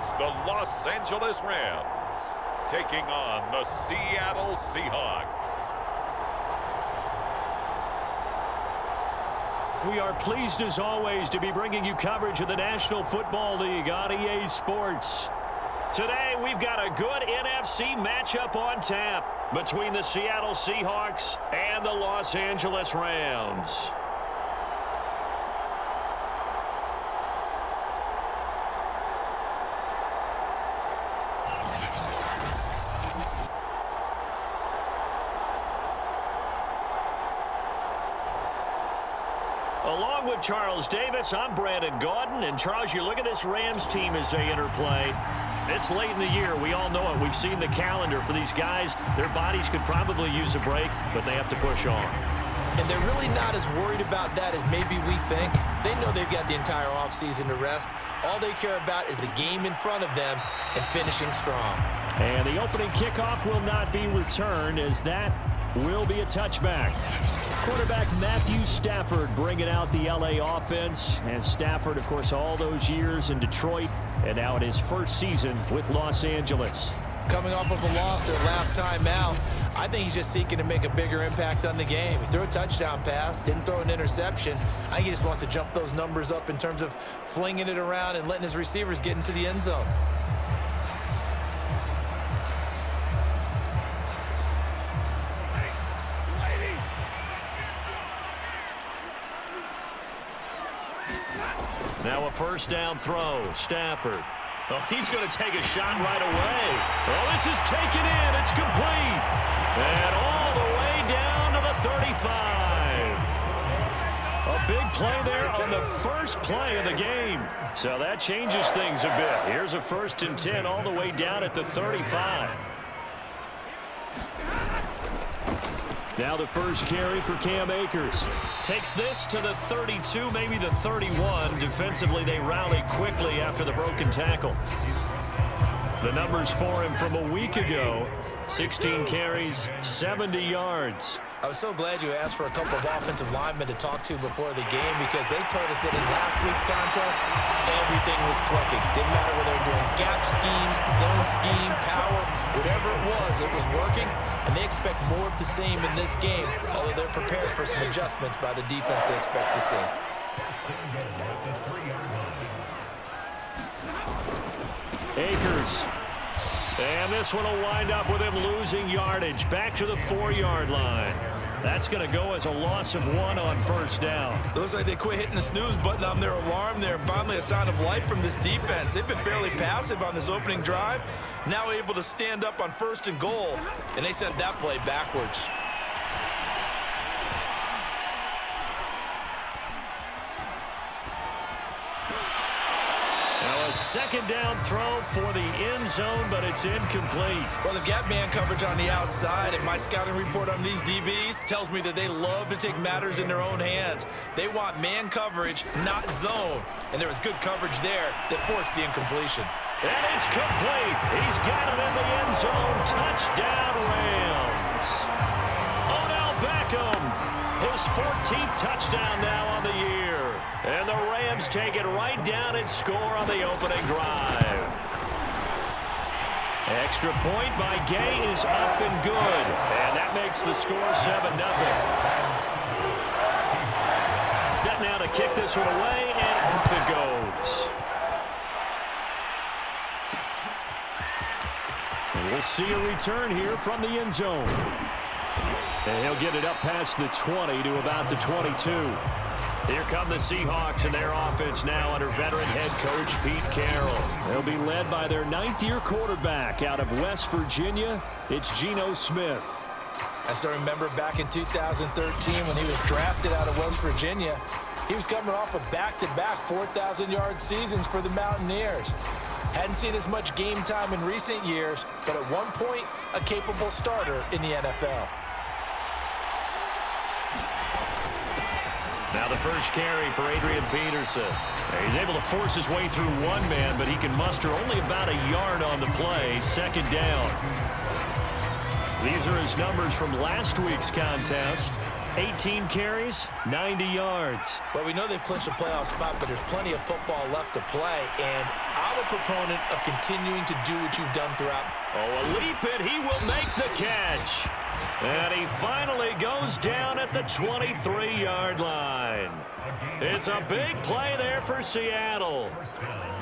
It's the Los Angeles Rams taking on the Seattle Seahawks. We are pleased as always to be bringing you coverage of the National Football League on EA Sports. Today we've got a good NFC matchup on tap between the Seattle Seahawks and the Los Angeles Rams. Along with Charles Davis, I'm Brandon Gaudin. And Charles, you look at this Rams team as they interplay. It's late in the year. We all know it. We've seen the calendar for these guys. Their bodies could probably use a break, but they have to push on. And they're really not as worried about that as maybe we think. They know they've got the entire offseason to rest. All they care about is the game in front of them and finishing strong. And the opening kickoff will not be returned, as that will be a touchback. Quarterback Matthew Stafford bringing out the LA offense. And Stafford, of course, all those years in Detroit, and now in his first season with Los Angeles. Coming off of a loss their last time out, I think he's just seeking to make a bigger impact on the game. He threw a touchdown pass, didn't throw an interception. I think he just wants to jump those numbers up in terms of flinging it around and letting his receivers get into the end zone. Now a first down throw. Stafford. Oh, he's going to take a shot right away. Oh, this is taken in. It's complete. And all the way down to the 35. A big play there on the first play of the game. So that changes things a bit. Here's a 1st and 10 all the way down at the 35. Now the first carry for Cam Akers. Takes this to the 32, maybe the 31. Defensively, they rally quickly after the broken tackle. The numbers for him from a week ago: 16 carries, 70 yards. I was so glad you asked for a couple of offensive linemen to talk to before the game, because they told us that in last week's contest, everything was clicking. Didn't matter whether they were doing gap scheme, zone scheme, power, whatever it was working. And they expect more of the same in this game, although they're prepared for some adjustments by the defense they expect to see. Akers. And this one will wind up with him losing yardage. Back to the 4-yard line. That's going to go as a loss of 1 on first down. It looks like they quit hitting the snooze button on their alarm there. Finally a sign of life from this defense. They've been fairly passive on this opening drive. Now able to stand up on 1st and goal. And they sent that play backwards. Now a 2nd down throw for the end zone, but it's incomplete. Well, they've got man coverage on the outside, and my scouting report on these DBs tells me that they love to take matters in their own hands. They want man coverage, not zone. And there was good coverage there that forced the incompletion. And it's complete. He's got it in the end zone. Touchdown, Rams. Odell Beckham, his 14th touchdown now on the year. And the Rams take it right down and score on the opening drive. Extra point by Gay is up and good. And that makes the score 7-0. Set now to kick this one away, and off it goes. And we'll see a return here from the end zone. And he'll get it up past the 20 to about the 22. Here come the Seahawks and their offense now under veteran head coach Pete Carroll. They'll be led by their 9th-year quarterback out of West Virginia. It's Geno Smith. I still remember back in 2013 when he was drafted out of West Virginia. He was coming off of back-to-back 4,000-yard seasons for the Mountaineers. Hadn't seen as much game time in recent years, but at one point, a capable starter in the NFL. Now the first carry for Adrian Peterson. He's able to force his way through one man, but he can muster only about a yard on the play. 2nd down. These are his numbers from last week's contest. 18 carries, 90 yards. Well, we know they've clinched a playoff spot, but there's plenty of football left to play, and I'm a proponent of continuing to do what you've done throughout. Oh, a leap it. He will make the catch. And he finally goes down at the 23-yard line. It's a big play there for Seattle.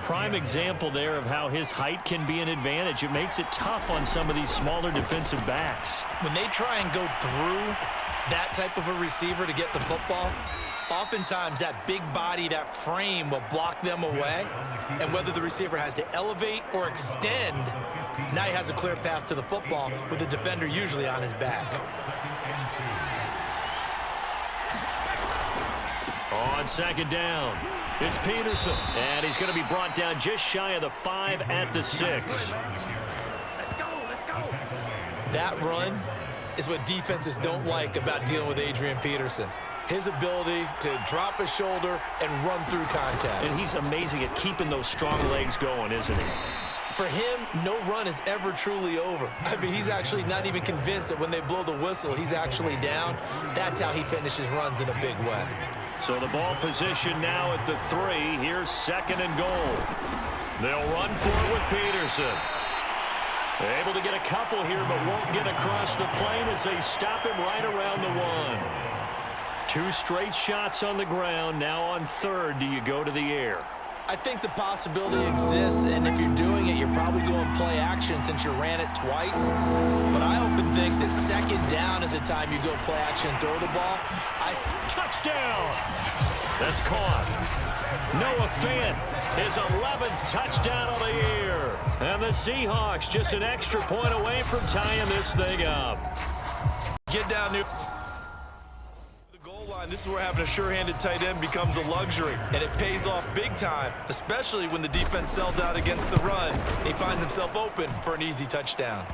Prime example there of how his height can be an advantage. It makes it tough on some of these smaller defensive backs. When they try and go through that type of a receiver to get the football, oftentimes that big body, that frame will block them away. And whether the receiver has to elevate or extend, now he has a clear path to the football with the defender usually on his back. On second down, it's Peterson. And he's going to be brought down just shy of the 5 at the 6. Let's go. That run is what defenses don't like about dealing with Adrian Peterson. His ability to drop his shoulder and run through contact. And he's amazing at keeping those strong legs going, isn't he? For him, no run is ever truly over. I mean, he's actually not even convinced that when they blow the whistle, he's actually down. That's how he finishes runs in a big way. So the ball position now at the 3. Here's second and goal. They'll run for it with Peterson. Able to get a couple here, but won't get across the plane as they stop him right around the 1. 2 straight shots on the ground. Now on third, do you go to the air? I think the possibility exists, and if you're doing it, you're probably going play action since you ran it twice. But I often think that second down is the time you go play action and throw the ball. Touchdown! That's caught. Noah Fant, his 11th touchdown of the year. And the Seahawks just an extra point away from tying this thing up. Get down there. This is where having a sure-handed tight end becomes a luxury, and it pays off big time, especially when the defense sells out against the run. He finds himself open for an easy touchdown.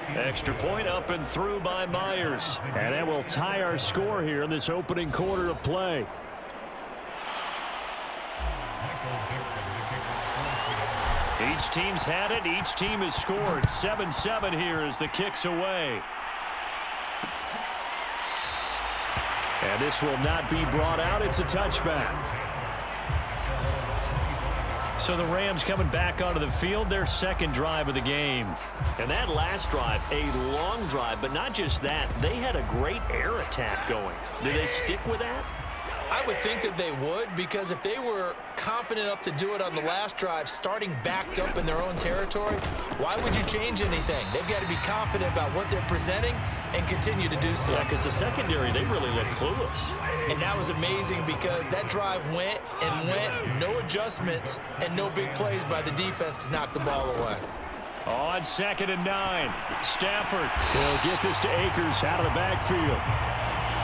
Extra point up and through by Myers. And that will tie our score here in this opening quarter of play. Each team's had it. Each team has scored. 7-7 here as the kick's away. And this will not be brought out. It's a touchback. So the Rams coming back onto the field, their second drive of the game. And that last drive, a long drive, but not just that. They had a great air attack going. Do they stick with that? I would think that they would, because if they were confident enough to do it on the last drive, starting backed up in their own territory, why would you change anything? They've got to be confident about what they're presenting and continue to do so. Yeah, because the secondary, they really look clueless. And that was amazing because that drive went and went, no adjustments and no big plays by the defense to knock the ball away. On second and 9, Stafford will get this to Akers out of the backfield.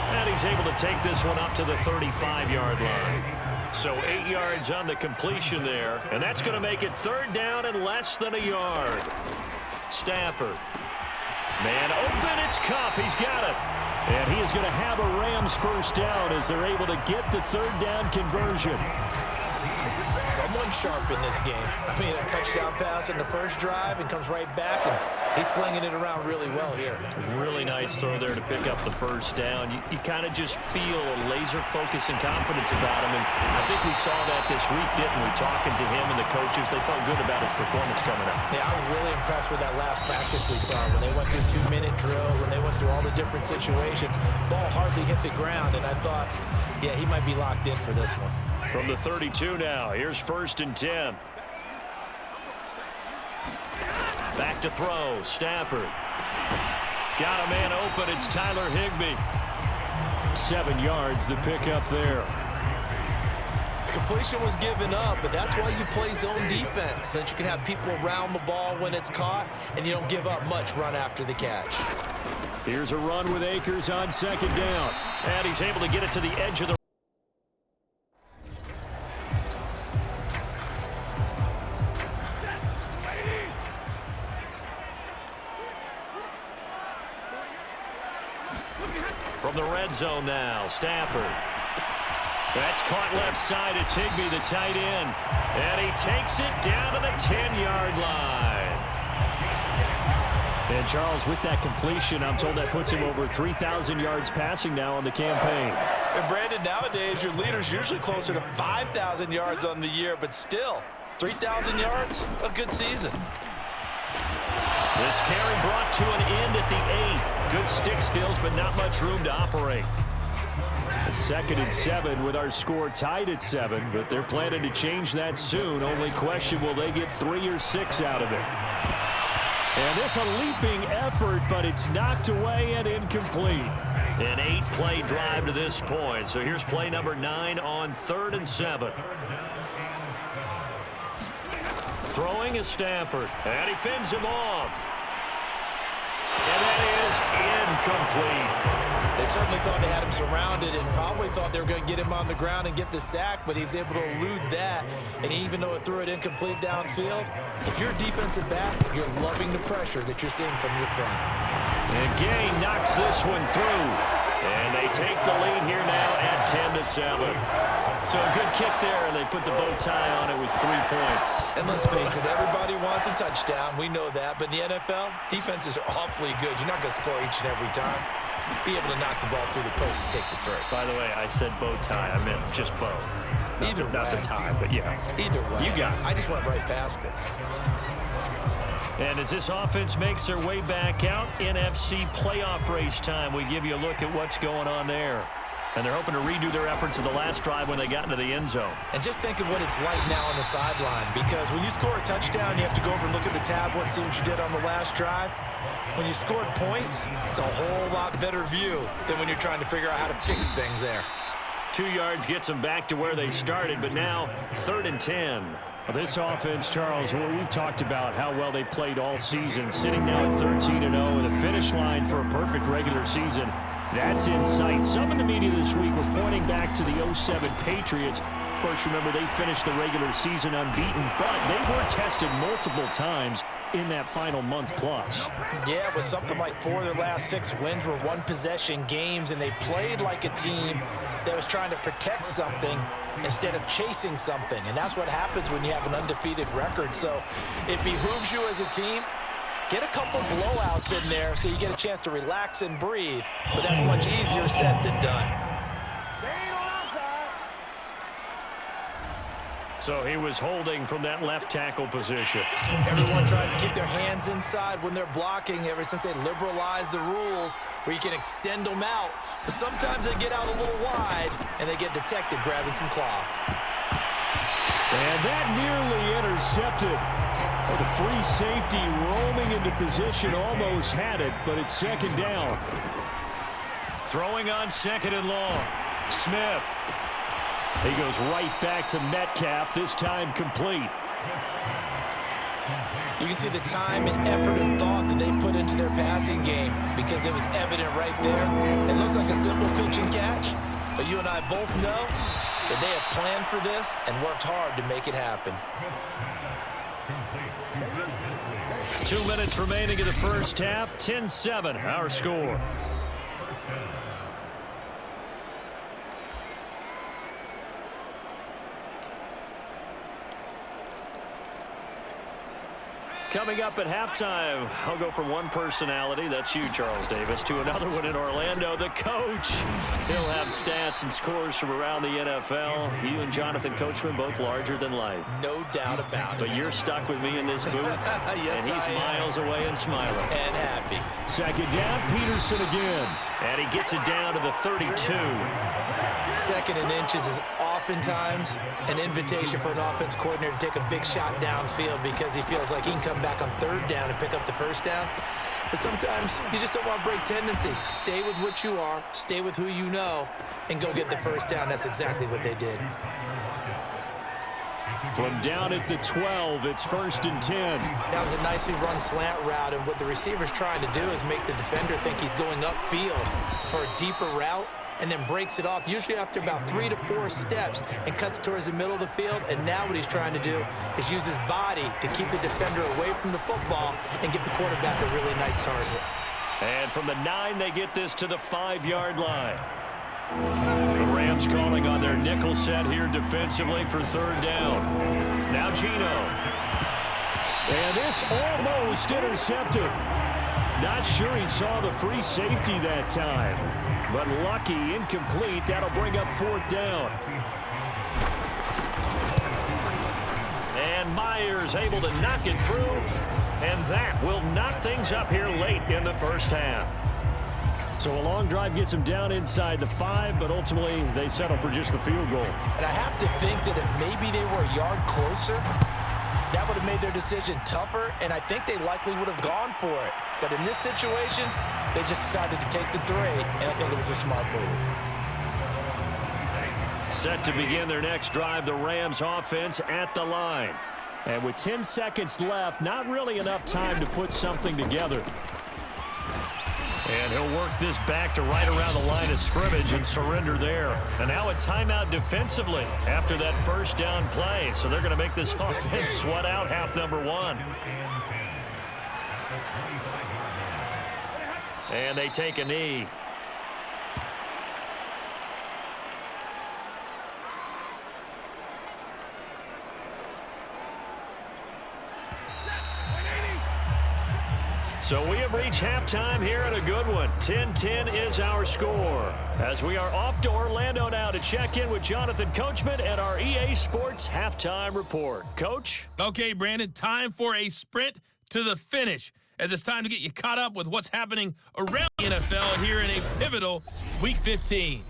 And he's able to take this one up to the 35-yard line. So 8 yards on the completion there. And that's going to make it third down and less than a yard. Stafford. Man open, it's Kupp. He's got it. And he is going to have a Rams first down as they're able to get the third down conversion. Someone sharp in this game. I mean, a touchdown pass in the first drive and comes right back, and he's flinging it around really well here. Really nice throw there to pick up the first down. You kind of just feel a laser focus and confidence about him, and I think we saw that this week, didn't we? Talking to him and the coaches, they felt good about his performance coming up. Yeah, I was really impressed with that last practice we saw when they went through 2-minute drill, when they went through all the different situations. Ball hardly hit the ground, and I thought, yeah, he might be locked in for this one. From the 32 now, here's first and 10. Back to throw, Stafford. Got a man open, it's Tyler Higbee. 7 yards, the pickup there. Completion was given up, but that's why you play zone defense, so that you can have people around the ball when it's caught, and you don't give up much run after the catch. Here's a run with Akers on second down, and he's able to get it to the edge of the from the red zone now, Stafford. That's caught left side. It's Higbee, the tight end. And he takes it down to the 10-yard line. And Charles, with that completion, I'm told that puts him over 3,000 yards passing now on the campaign. And Brandon, nowadays your leader's usually closer to 5,000 yards on the year, but still, 3,000 yards, a good season. This carry brought to an end at the 8. Good stick skills, but not much room to operate. A 2nd and 7 with our score tied at 7, but they're planning to change that soon. Only question, will they get 3 or 6 out of it? And this a leaping effort, but it's knocked away and incomplete. An 8-play drive to this point. So here's play number 9 on 3rd and 7. Throwing is Stafford, and he fends him off. And that is incomplete. They certainly thought they had him surrounded and probably thought they were going to get him on the ground and get the sack, but he was able to elude that. And even though it threw it incomplete downfield, if you're a defensive back, you're loving the pressure that you're seeing from your front. And Gay knocks this one through. And they take the lead here now at 10-7. So a good kick there, and they put the bow tie on it with 3 points. And let's face it, everybody wants a touchdown. We know that. But in the NFL, defenses are awfully good. You're not going to score each and every time. Be able to knock the ball through the post and take the throw. By the way, I said bow tie. I meant just bow. Not the tie, but yeah. Either way. You got it. I just went right past it. And as this offense makes their way back out, NFC playoff race time, we give you a look at what's going on there. And they're hoping to redo their efforts of the last drive when they got into the end zone. And just think of what it's like now on the sideline, because when you score a touchdown, you have to go over and look at the tablet and see what you did on the last drive. When you scored points, it's a whole lot better view than when you're trying to figure out how to fix things there. 2 yards gets them back to where they started, but now 3rd and 10. This offense, Charles, we've talked about how well they played all season, sitting now at 13-0 with a finish line for a perfect regular season. That's in sight. Some in the media this week were pointing back to the 07 Patriots. Of course, remember, they finished the regular season unbeaten, but they were tested multiple times in that final month plus. Yeah, it was something like 4 of their last 6 wins were one-possession games, and they played like a team that was trying to protect something instead of chasing something. And that's what happens when you have an undefeated record. So it behooves you as a team, get a couple blowouts in there so you get a chance to relax and breathe. But that's much easier said than done. So he was holding from that left tackle position. Everyone tries to keep their hands inside when they're blocking ever since they liberalized the rules where you can extend them out. But sometimes they get out a little wide and they get detected grabbing some cloth. And that nearly intercepted. Well, the free safety roaming into position almost had it, but it's 2nd down. Throwing on 2nd and long. Smith. He goes right back to Metcalf, this time complete. You can see the time and effort and thought that they put into their passing game because it was evident right there. It looks like a simple pitch and catch, but you and I both know that they have planned for this and worked hard to make it happen. 2 minutes remaining in the first half, 10-7, our score. Coming up at halftime, I'll go from one personality, that's you, Charles Davis, to another one in Orlando, the coach. He'll have stats and scores from around the NFL. You and Jonathan Coachman, both larger than life. No doubt about it. But you're stuck with me in this booth, yes, and he's miles away and smiling. And happy. 2nd down, Peterson again. And he gets it down to the 32. 2nd and inches is oftentimes an invitation for an offense coordinator to take a big shot downfield because he feels like he can come back on 3rd down and pick up the 1st down. But sometimes you just don't want to break tendency. Stay with what you are, stay with who you know, and go get the 1st down. That's exactly what they did. From down at the 12, it's 1st and 10. That was a nicely run slant route, and what the receiver's trying to do is make the defender think he's going upfield for a deeper route, and then breaks it off, usually after about 3 to 4 steps, and cuts towards the middle of the field. And now what he's trying to do is use his body to keep the defender away from the football and give the quarterback a really nice target. And from the 9, they get this to the 5-yard line. The Rams calling on their nickel set here defensively for 3rd down. Now Gino. And this almost intercepted. Not sure he saw the free safety that time. But lucky, incomplete. That'll bring up 4th down. And Myers able to knock it through. And that will knock things up here late in the first half. So a long drive gets them down inside the 5, but ultimately they settle for just the field goal. And I have to think that if maybe they were a yard closer, that would have made their decision tougher, and I think they likely would have gone for it. But in this situation, they just decided to take the 3, and I think it was a smart move. Set to begin their next drive, the Rams offense at the line. And with 10 seconds left, not really enough time to put something together. And he'll work this back to right around the line of scrimmage and surrender there. And now a timeout defensively after that first down play. So they're going to make this offense sweat out half number 1. And they take a knee. So we have reached halftime here in a good one. 10-10 is our score. As we are off to Orlando now to check in with Jonathan Coachman and our EA Sports Halftime Report. Coach? Okay, Brandon, time for a sprint to the finish, as it's time to get you caught up with what's happening around the NFL here in a pivotal Week 15.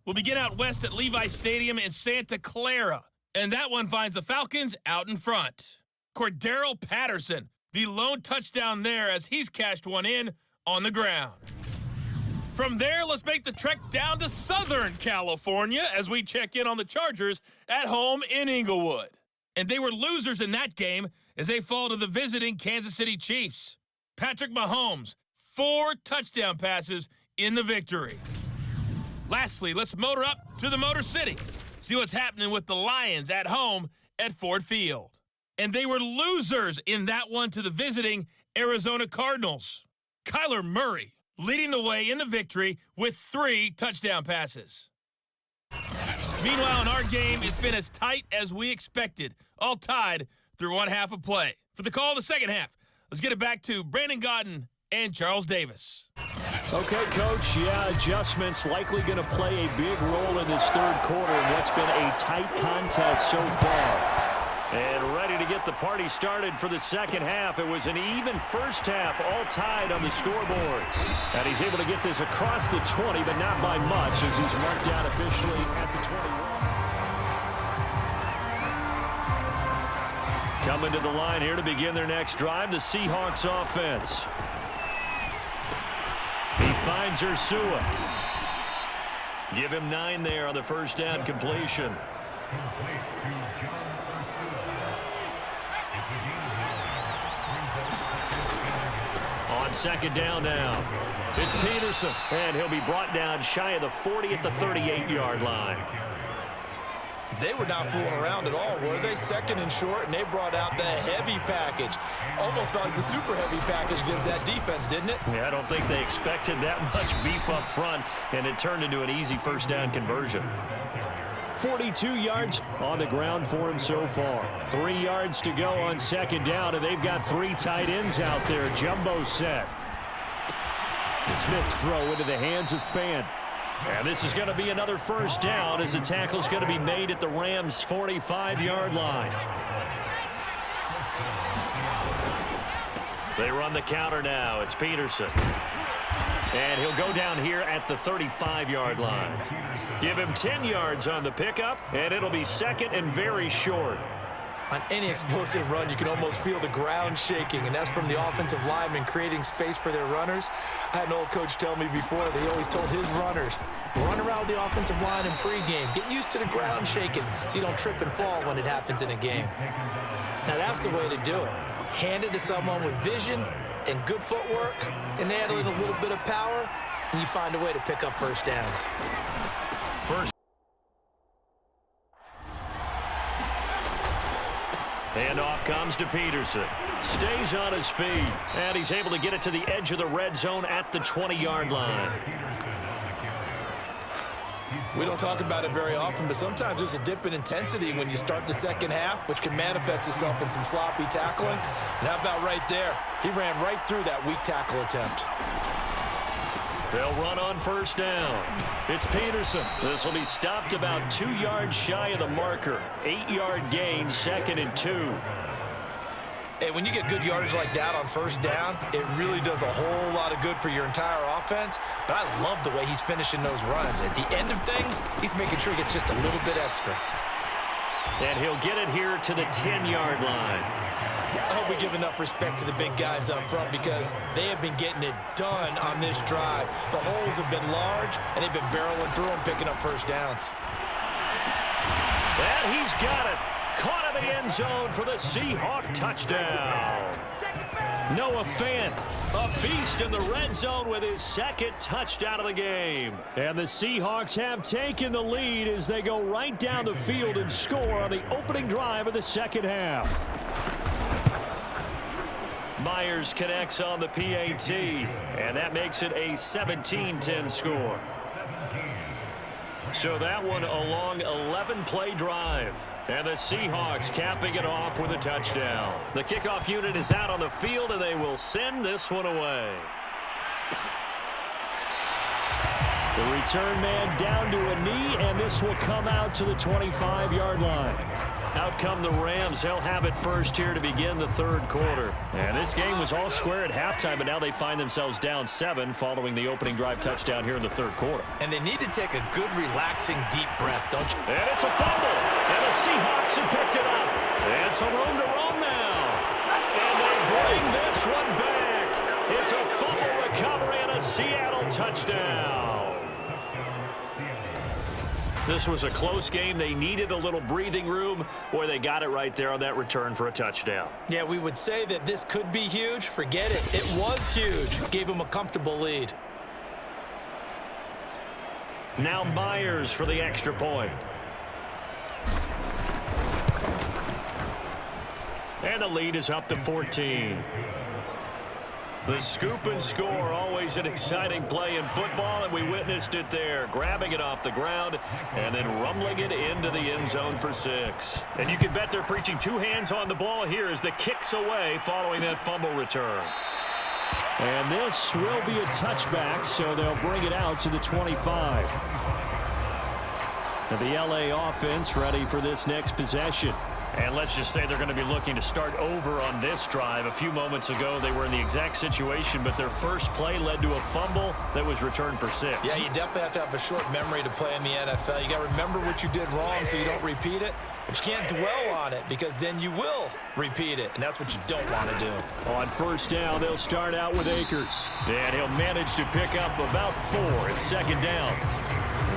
We'll begin out west at Levi Stadium in Santa Clara, and that one finds the Falcons out in front. Cordero Patterson, the lone touchdown there as he's cashed one in on the ground. From there, let's make the trek down to Southern California as we check in on the Chargers at home in Inglewood. And they were losers in that game as they fall to the visiting Kansas City Chiefs. Patrick Mahomes, 4 touchdown passes in the victory. Lastly, let's motor up to the Motor City. See what's happening with the Lions at home at Ford Field. And they were losers in that one to the visiting Arizona Cardinals. Kyler Murray leading the way in the victory with 3 touchdown passes. Meanwhile, in our game, it's been as tight as we expected, all tied through one half of play. For the call of the second half, let's get it back to Brandon Godden and Charles Davis. Okay, Coach, adjustments likely going to play a big role in this third quarter in what's been a tight contest so far. And ready to get the party started for the second half. It was an even first half, all tied on the scoreboard. And he's able to get this across the 20, but not by much as he's marked down officially at the 21. Coming to the line here to begin their next drive, the Seahawks offense. He finds Ursua. Give him 9 there on the first down completion. On second down now, it's Peterson, and he'll be brought down shy of the 40 at the 38-yard line. They were not fooling around at all, were they? Second and short, and they brought out the heavy package. Almost felt like the super heavy package against that defense, didn't it? Yeah, I don't think they expected that much beef up front, and it turned into an easy first down conversion. 42 yards on the ground for him so far. 3 yards to go on second down, and they've got 3 tight ends out there. Jumbo set. The Smith's throw into the hands of Fant. And this is going to be another first down as the tackle's going to be made at the Rams' 45-yard line. They run the counter now. It's Peterson. And he'll go down here at the 35-yard line. Give him 10 yards on the pickup, and it'll be second and very short. On any explosive run, you can almost feel the ground shaking, and that's from the offensive linemen creating space for their runners. I had an old coach tell me before, they always told his runners, run around the offensive line in pregame. Get used to the ground shaking so you don't trip and fall when it happens in a game. Now, that's the way to do it. Hand it to someone with vision and good footwork, and add in a little bit of power, and you find a way to pick up first downs. First. Handoff comes to Peterson. Stays on his feet. And he's able to get it to the edge of the red zone at the 20-yard line. We don't talk about it very often, but sometimes there's a dip in intensity when you start the second half, which can manifest itself in some sloppy tackling. And how about right there? He ran right through that weak tackle attempt. They'll run on first down. It's Peterson. This will be stopped about 2 yards shy of the marker. 8-yard gain, 2nd and 2. Hey, when you get good yardage like that on first down, it really does a whole lot of good for your entire offense. But I love the way he's finishing those runs. At the end of things, he's making sure he gets just a little bit extra. And he'll get it here to the 10-yard line. I hope we give enough respect to the big guys up front because they have been getting it done on this drive. The holes have been large, and they've been barreling through them, picking up first downs. And he's got it. Caught in the end zone for the Seahawks touchdown. Noah Fant, a beast in the red zone with his 2nd touchdown of the game. And the Seahawks have taken the lead as they go right down the field and score on the opening drive of the second half. Myers connects on the PAT, and that makes it a 17-10 score. So that one a long 11-play drive. And the Seahawks capping it off with a touchdown. The kickoff unit is out on the field, and they will send this one away. The return man down to a knee, and this will come out to the 25-yard line. Out come the Rams. They'll have it first here to begin the third quarter. And this game was all square at halftime, but now they find themselves down 7 following the opening drive touchdown here in the third quarter. And they need to take a good, relaxing, deep breath, don't you? And it's a fumble. And the Seahawks have picked it up. And some room to roam now. And they bring this one back. It's a fumble recovery and a Seattle touchdown. This was a close game. They needed a little breathing room, or they got it right there on that return for a touchdown. Yeah, we would say that this could be huge. Forget it. It was huge. Gave him a comfortable lead. Now Myers for the extra point. And the lead is up to 14. The scoop and score, always an exciting play in football, and we witnessed it there, grabbing it off the ground and then rumbling it into the end zone for 6. And you can bet they're preaching 2 hands on the ball here as the kick's away following that fumble return. And this will be a touchback, so they'll bring it out to the 25. And the LA offense ready for this next possession. And let's just say they're going to be looking to start over on this drive. A few moments ago, they were in the exact situation, but their first play led to a fumble that was returned for 6. Yeah, you definitely have to have a short memory to play in the NFL. You got to remember what you did wrong so you don't repeat it, but you can't dwell on it because then you will repeat it, and that's what you don't want to do. On first down, they'll start out with Akers. And he'll manage to pick up about 4. It's second down.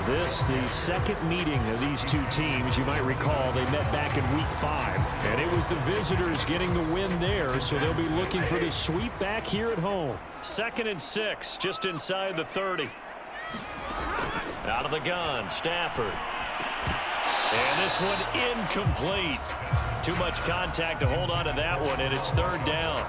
This, the second meeting of these two teams. You might recall they met back in Week 5. And it was the visitors getting the win there, so they'll be looking for the sweep back here at home. 2nd and 6, just inside the 30. Out of the gun, Stafford. And this one incomplete. Too much contact to hold on to that one, and it's 3rd down.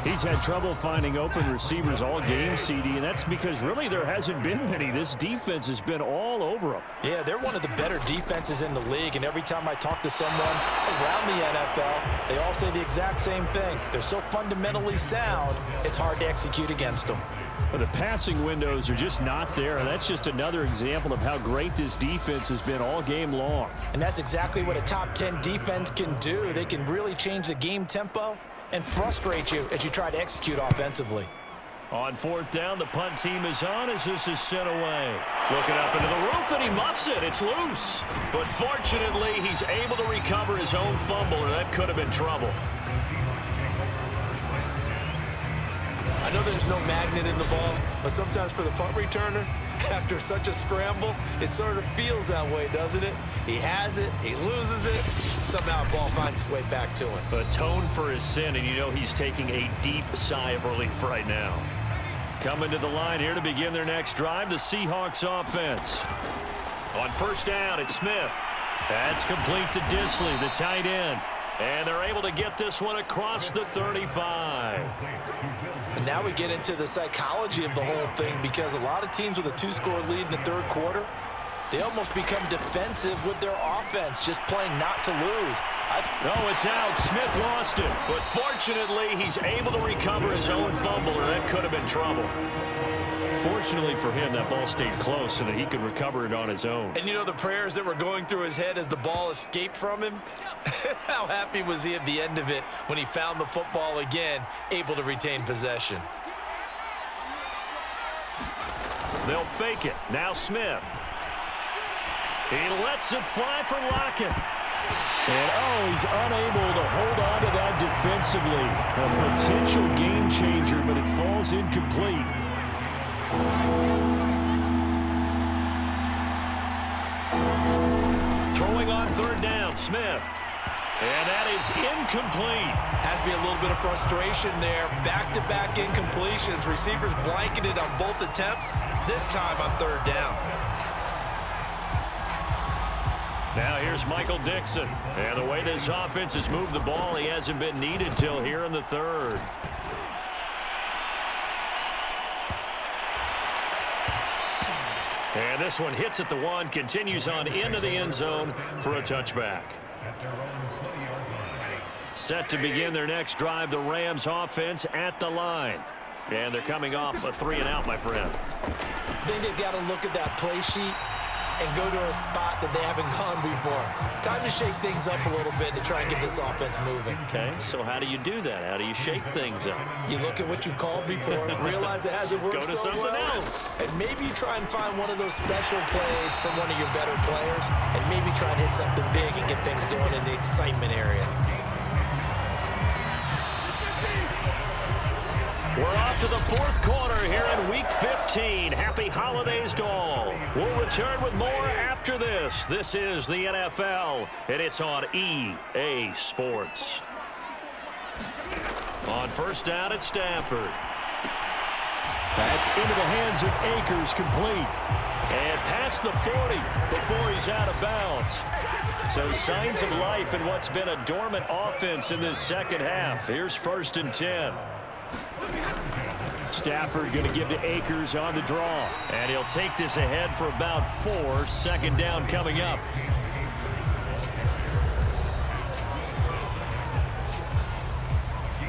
He's had trouble finding open receivers all game, CD, and that's because really there hasn't been many. This defense has been all over them. Yeah, they're one of the better defenses in the league, and every time I talk to someone around the NFL, they all say the exact same thing. They're so fundamentally sound, it's hard to execute against them. But the passing windows are just not there. That's just another example of how great this defense has been all game long. And that's exactly what a top 10 defense can do. They can really change the game tempo and frustrate you as you try to execute offensively. On 4th down, the punt team is on as this is sent away. Looking up into the roof, and he muffs it. It's loose. But fortunately, he's able to recover his own fumble, or that could have been trouble. I know there's no magnet in the ball, but sometimes for the punt returner, after such a scramble, it sort of feels that way, doesn't it? He has it, he loses it, somehow the ball finds its way back to him. Atoned for his sin, and you know he's taking a deep sigh of relief right now. Coming to the line here to begin their next drive, the Seahawks offense. On first down, it's Smith. That's complete to Disley, the tight end. And they're able to get this one across the 35. And now we get into the psychology of the whole thing because a lot of teams with a 2-score lead in the third quarter, They almost become defensive with their offense, just playing not to lose. No, it's out. Smith lost it. But fortunately, he's able to recover his own fumble, or that could have been trouble. Fortunately for him, that ball stayed close so that he could recover it on his own. And you know the prayers that were going through his head as the ball escaped from him? How happy was he at the end of it when he found the football again, able to retain possession? They'll fake it. Now Smith. He lets it fly for Lockett. And, he's unable to hold on to that defensively. A potential game changer, but it falls incomplete. Throwing on third down, Smith. And that is incomplete. Has to be a little bit of frustration there. Back-to-back incompletions. Receivers blanketed on both attempts, this time on third down. Now here's Michael Dixon. And the way this offense has moved the ball, he hasn't been needed till here in the third. And this one hits at the one, continues on into the end zone for a touchback. Set to begin their next drive, the Rams offense at the line. And they're coming off a 3-and-out, my friend. I think they've got to look at that play sheet and go to a spot that they haven't gone before. Time to shake things up a little bit to try and get this offense moving. Okay, so how do you do that? How do you shake things up? You look at what you've called before, realize it hasn't worked Go to so something well, else. and maybe you try and find one of those special plays from one of your better players, and maybe try and hit something big and get things going in the excitement area. We're off to the fourth quarter here in Week 15. Happy holidays to all. We'll return with more after this. This is the NFL, and it's on EA Sports. On first down at Stafford. That's into the hands of Akers, complete. And past the 40 before he's out of bounds. So signs of life in what's been a dormant offense in this second half. Here's 1st and 10. Stafford going to give to Akers on the draw. And he'll take this ahead for about 4. 2nd down coming up.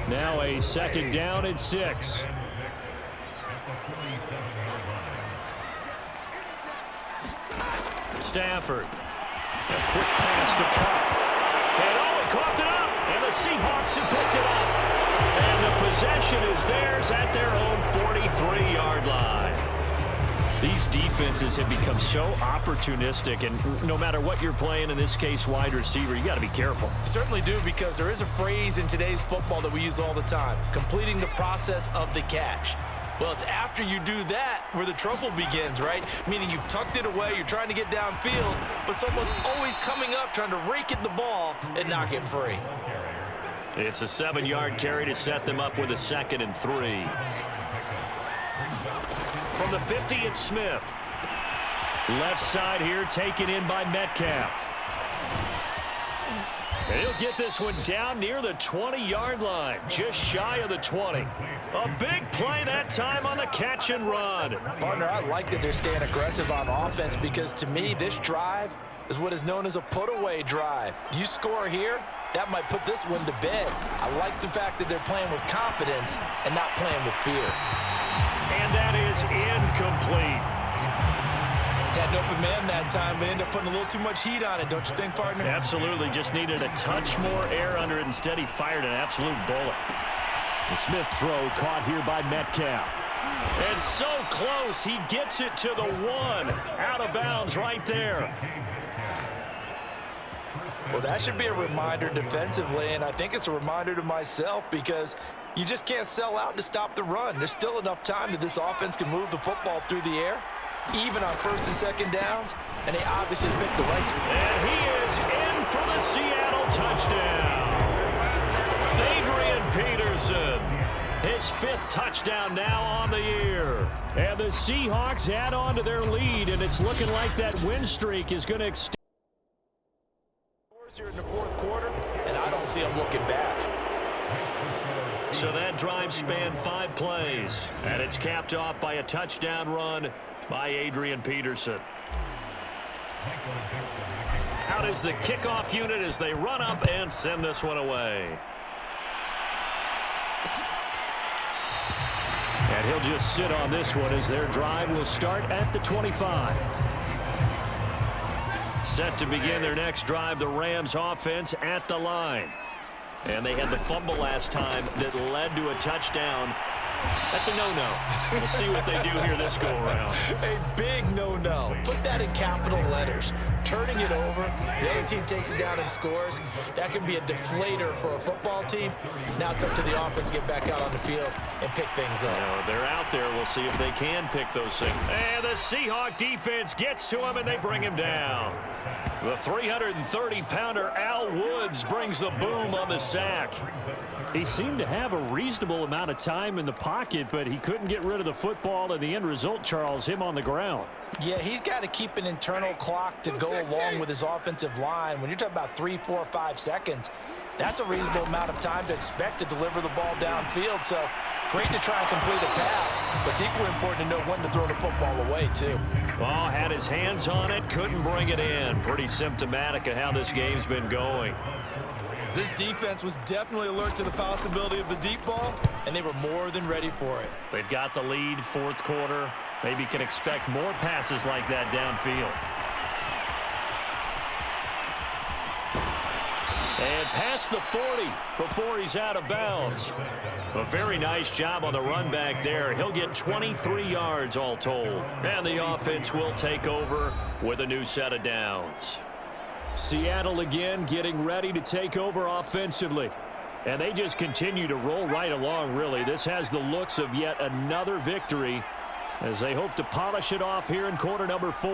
Now a 2nd down and 6. Stafford. A quick pass to Cup. And he coughed it up. And the Seahawks have picked it up. And the possession is theirs at their own 43-yard line. These defenses have become so opportunistic, and no matter what you're playing, in this case wide receiver, you got to be careful. Certainly do, because there is a phrase in today's football that we use all the time, completing the process of the catch. Well, it's after you do that where the trouble begins, right? Meaning you've tucked it away, you're trying to get downfield, but someone's always coming up trying to rake at the ball and knock it free. It's a 7-yard carry to set them up with a 2nd and 3. From the 50, it's Smith. Left side here, taken in by Metcalf. And he'll get this one down near the 20-yard line, just shy of the 20. A big play that time on the catch and run. Partner, I like that they're staying aggressive on offense, because to me, this drive is what is known as a put-away drive. You score here, that might put this one to bed. I like the fact that they're playing with confidence and not playing with fear. And that is incomplete. Had an open man that time, but ended up putting a little too much heat on it, don't you think, partner? Absolutely. Just needed a touch more air under it. Instead, he fired an absolute bullet. The Smith throw caught here by Metcalf. And so close, he gets it to the 1. Out of bounds right there. Well, that should be a reminder defensively, and I think it's a reminder to myself, because you just can't sell out to stop the run. There's still enough time that this offense can move the football through the air, even on 1st and 2nd downs, and they obviously picked the right spot. And he is in for the Seattle touchdown. Adrian Peterson, his 5th touchdown now on the year. And the Seahawks add on to their lead, and it's looking like that win streak is going to extend. Here in the 4th quarter, and I don't see them looking back. So that drive spanned 5 plays, and it's capped off by a touchdown run by Adrian Peterson. Out is the kickoff unit as they run up and send this one away. And he'll just sit on this one as their drive will start at the 25. Set to begin their next drive, the Rams offense at the line. And they had the fumble last time that led to a touchdown. That's a no-no. We'll see what they do here this go-around. A big no-no. Put that in capital letters. Turning it over, the other team takes it down and scores. That can be a deflator for a football team. Now it's up to the offense to get back out on the field and pick things up. Now, they're out there. We'll see if they can pick those things. And the Seahawk defense gets to him, and they bring him down. The 330-pounder Al Woods brings the boom on the sack. He seemed to have a reasonable amount of time in the pocket, but he couldn't get rid of the football, and the end result, Charles, him on the ground. Yeah, he's got to keep an internal clock to go along with his offensive line. When you're talking about 3, 4, 5 seconds, that's a reasonable amount of time to expect to deliver the ball downfield. So great to try and complete a pass, but it's equally important to know when to throw the football away, too. Well, had his hands on it, couldn't bring it in. Pretty symptomatic of how this game's been going. This defense was definitely alert to the possibility of the deep ball, and they were more than ready for it. They've got the lead, fourth quarter. Maybe can expect more passes like that downfield. And past the 40 before he's out of bounds. A very nice job on the run back there. He'll get 23 yards all told. And the offense will take over with a new set of downs. Seattle again getting ready to take over offensively. And they just continue to roll right along, really. This has the looks of yet another victory as they hope to polish it off here in quarter number 4.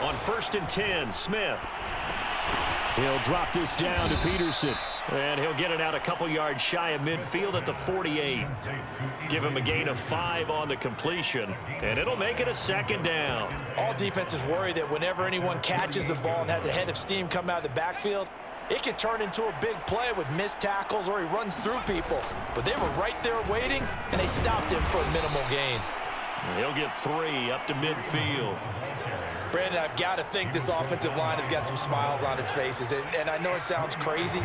On 1st and 10, Smith. He'll drop this down to Peterson. And he'll get it out a couple yards shy of midfield at the 48. Give him a gain of 5 on the completion, and it'll make it a second down. All defenses worry that whenever anyone catches the ball and has a head of steam come out of the backfield, it can turn into a big play with missed tackles or he runs through people. But they were right there waiting, and they stopped him for a minimal gain. He'll get 3 up to midfield. Brandon, I've got to think this offensive line has got some smiles on its faces. And I know it sounds crazy,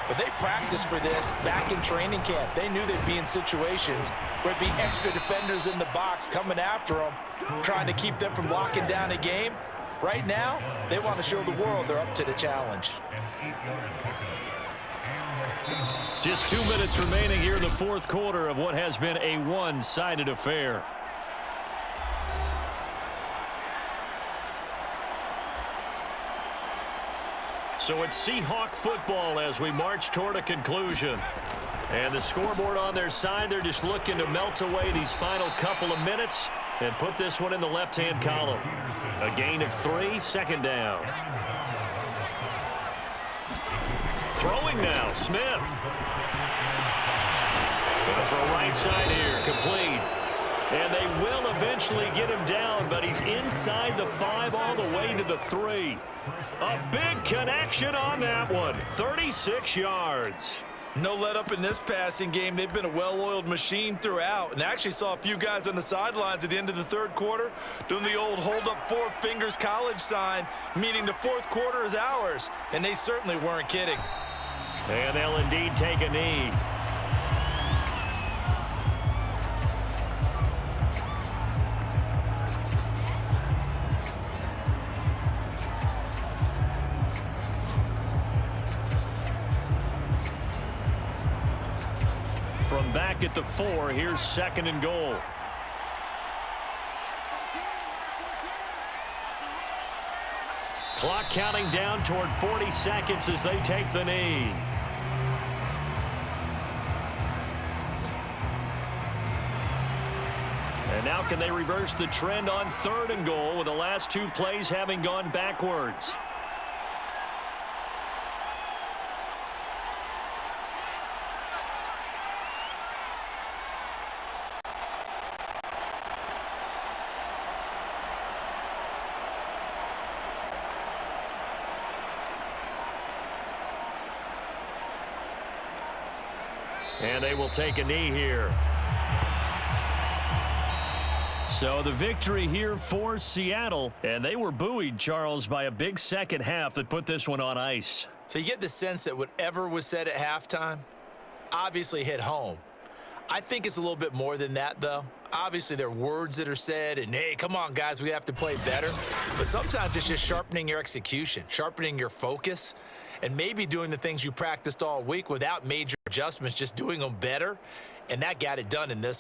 but they practiced for this back in training camp. They knew they'd be in situations where it'd be extra defenders in the box coming after them, trying to keep them from locking down a game. Right now, they want to show the world they're up to the challenge. Just 2 minutes remaining here in the fourth quarter of what has been a one-sided affair. So it's Seahawk football as we march toward a conclusion. And the scoreboard on their side, they're just looking to melt away these final couple of minutes and put this one in the left-hand column. A gain of 3, second down. Throwing now, Smith. Gonna throw right side here, complete. And they will eventually get him down, but he's inside the 5 all the way to the 3. A big connection on that one, 36 yards. No let up in this passing game. They've been a well-oiled machine throughout, and actually saw a few guys on the sidelines at the end of the third quarter doing the old hold up 4 fingers college sign, meaning the fourth quarter is ours, and they certainly weren't kidding. And they'll indeed take a knee. From back at the 4, here's second and goal. Clock counting down toward 40 seconds as they take the knee. And now can they reverse the trend on third and goal with the last 2 plays having gone backwards? And they will take a knee here. So the victory here for Seattle, and they were buoyed, Charles, by a big second half that put this one on ice. So you get the sense that whatever was said at halftime obviously hit home. I think it's a little bit more than that, though. Obviously, there are words that are said, and, hey, come on, guys, we have to play better. But sometimes it's just sharpening your execution, sharpening your focus, and maybe doing the things you practiced all week without major adjustments, just doing them better. And that got it done in this